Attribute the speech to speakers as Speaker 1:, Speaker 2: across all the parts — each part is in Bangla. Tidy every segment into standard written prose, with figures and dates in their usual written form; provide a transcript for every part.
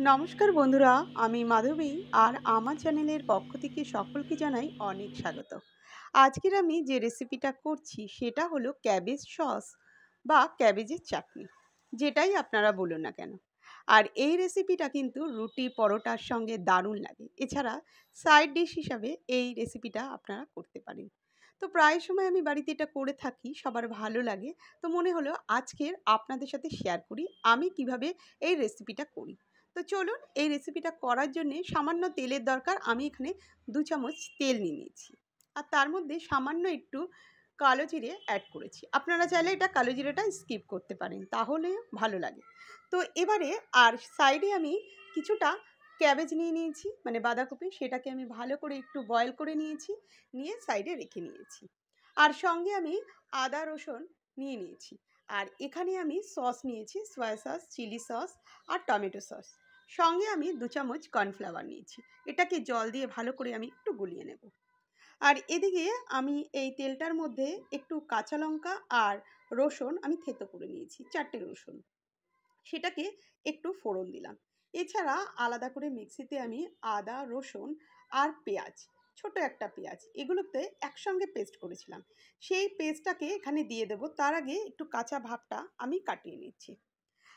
Speaker 1: নমস্কার বন্ধুরা, আমি মাধবী আর আমার চ্যানেলের পক্ষ থেকে সকলকে জানাই অনেক স্বাগত। আজকের আমি যে রেসিপিটা করছি সেটা হলো ক্যাবেজ সস বা ক্যাবেজের চাটনি, যেটাই আপনারা বলুন না কেন। আর এই রেসিপিটা কিন্তু রুটি পরোটার সঙ্গে দারুণ লাগে। এছাড়া সাইড ডিশ হিসাবে এই রেসিপিটা আপনারা করতে পারেন। তো প্রায় সময় আমি বাড়িতে এটা করে থাকি, সবার ভালো লাগে। তো মনে হলো আজকের আপনাদের সাথে শেয়ার করি আমি কিভাবে এই রেসিপিটা করি। তো চলুন, এই রেসিপিটা করার জন্যে সামান্য তেলের দরকার। আমি এখানে ২ চামচ তেল নিয়ে নিয়েছি। আর তার মধ্যে সামান্য একটু কালো জিরে অ্যাড করেছি। আপনারা চাইলে এটা কালো জিরেটা স্কিপ করতে পারেন, তাহলে ভালো লাগে। তো এবারে আর সাইডে আমি কিছুটা ক্যাবেজ নিয়ে নিয়েছি, মানে বাঁধাকপি, সেটাকে আমি ভালো করে একটু বয়েল করে নিয়েছি, নিয়ে সাইডে রেখে নিয়েছি। আর সঙ্গে আমি আদা রসুন নিয়ে নিয়েছি। আর এখানে আমি সস নিয়েছি, সয়া সস, চিলি সস আর টমেটো সস। সঙ্গে আমি ২ চামচ কর্নফ্লাওয়ার নিয়েছি। এটাকে জল দিয়ে ভালো করে আমি একটু গুলিয়ে নেব। আর এদিকে আমি এই তেলটার মধ্যে একটু কাঁচা লঙ্কা আর রসুন আমি থেঁতো করে নিয়েছি, ৪টে রসুন। সেটাকে একটু ফোড়ন দিলাম। এছাড়া আলাদা করে মিক্সিতে আমি আদা, রসুন আর পেঁয়াজ, ছোট একটা পেঁয়াজ, এগুলোতে একসঙ্গে পেস্ট করেছিলাম। সেই পেস্টটাকে এখানে দিয়ে দেবো। তার আগে একটু কাঁচা ভাবটা আমি কাটিয়ে নিচ্ছি।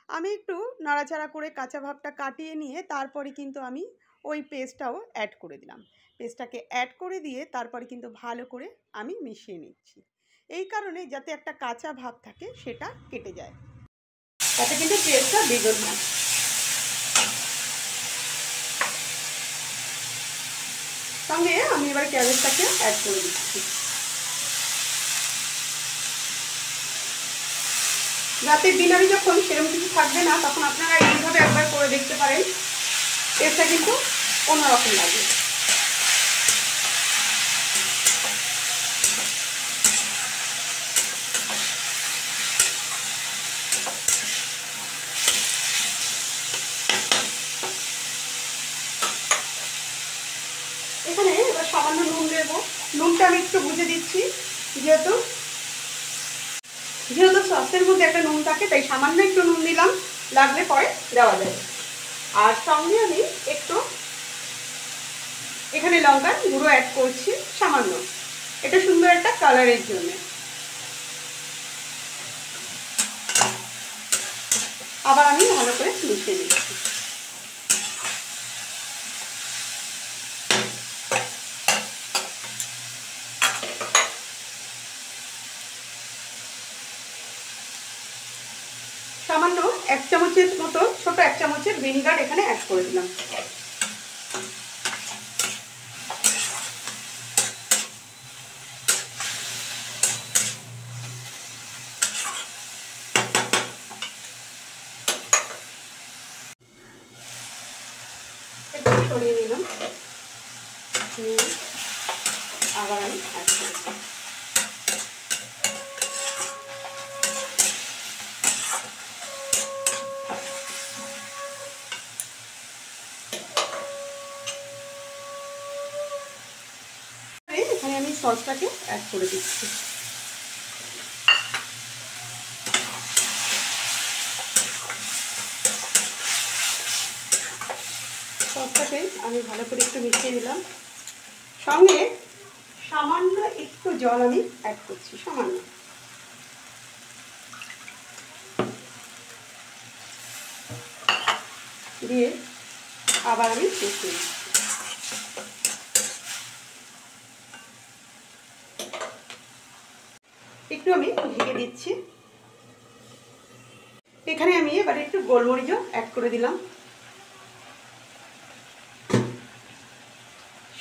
Speaker 1: আমি একটু নাড়াচাড়া করে কাঁচা ভাবটা কাটিয়ে নিয়ে তারপরে কিন্তু আমি ওই পেস্টটাও অ্যাড করে দিলাম। পেস্টটাকে অ্যাড করে দিয়ে তারপরে কিন্তু ভালো করে আমি মিশিয়ে নিচ্ছি। এই কারণে যাতে একটা কাঁচা ভাব থাকে সেটা কেটে যায়, তাতে কিন্তু টেস্টটা দ্বিগুণ হয়। সঙ্গে আমি এবার ক্যাবেজটাকে অ্যাড করে দিচ্ছি। রাতের ডিনারে যখন সেরকম কিছু থাকবে না, তখন আপনারা এইভাবে একবার করে দেখতে পারেন। টেস্টটা কিন্তু অন্যরকম লাগে। এখানে এবার সামান্য নুন দেব। নুনটা আমি একটু বুঝে দিচ্ছি, যেহেতু যেহেতু সসের মধ্যে একটা নুন থাকে, তাই সামান্য একটু নুন দিলাম, লাগলে পরে দেওয়া যায়। আর সঙ্গে আমি একটু এখানে লঙ্কার গুঁড়ো অ্যাড করছি, সামান্য, এটা সুন্দর একটা কালারের জন্য। আবার আমি ভালো করে মিশিয়ে দিচ্ছি। সামান্য ১ চামচের মতো, ছোট ১ চামচের ভিনিগার এখানে অ্যাড করে দিলাম। একটু সরিয়ে নিলাম, আবার আমি অ্যাড করেছি। এখানে আমি সসটাকে অ্যাড করে দিচ্ছি। সসটাকে আমি ভালো করে একটু মিশিয়ে নিলাম। সঙ্গে সামান্য একটু জল আমি অ্যাড করছি, সামান্য। দিয়ে আবার আমি মিশিয়ে দিচ্ছি। একটু আমি ঢেকে দিচ্ছি। এখানে আমি এবার একটু গোলমরিচও অ্যাড করে দিলাম।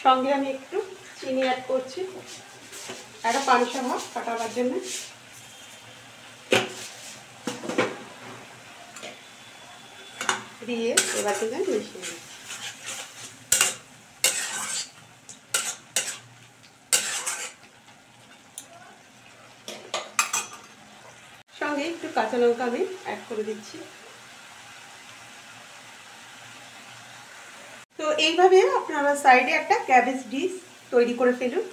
Speaker 1: সঙ্গে আমি একটু চিনি অ্যাড করছি, একটা পানসা ভাব কাটাবার জন্য। দিয়ে এবার থেকে মিশিয়ে দিচ্ছি। সঙ্গে একটু কাঁচা লঙ্কা আমি অ্যাড করে দিচ্ছি। তো এইভাবে আপনারা সাইডে একটা ক্যাবেজ ডিশ তৈরি করে ফেলুন।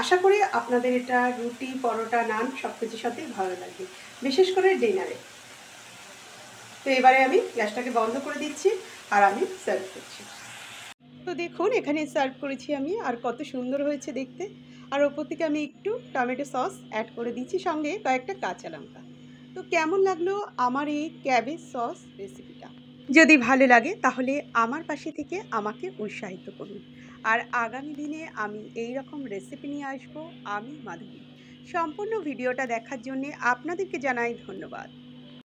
Speaker 1: আশা করি আপনাদের এটা রুটি, পরোটা, নান সব কিছুর সাথেই ভালো লাগবে, বিশেষ করে ডিনারে। তো এবারে আমি গ্যাসটাকে বন্ধ করে দিচ্ছি। আর আমি সার্ভ করছি। তো দেখুন এখানে সার্ভ করেছি আমি, আর কত সুন্দর হয়েছে দেখতে। আর ওপর থেকে আমি একটু টমেটো সস অ্যাড করে দিচ্ছি, সঙ্গে কয়েকটা কাঁচা লঙ্কা। তো কেমন লাগলো আমার এই ক্যাবেজ সস রেসিপিটা? যদি ভালো লাগে তাহলে আমার পাশে থেকে আমাকে উৎসাহিত করুন। আর আগামী দিনে আমি এই রকম রেসিপি নিয়ে আসবো। আমি মাধবী। সম্পূর্ণ ভিডিওটা দেখার জন্যে আপনাদেরকে জানাই ধন্যবাদ।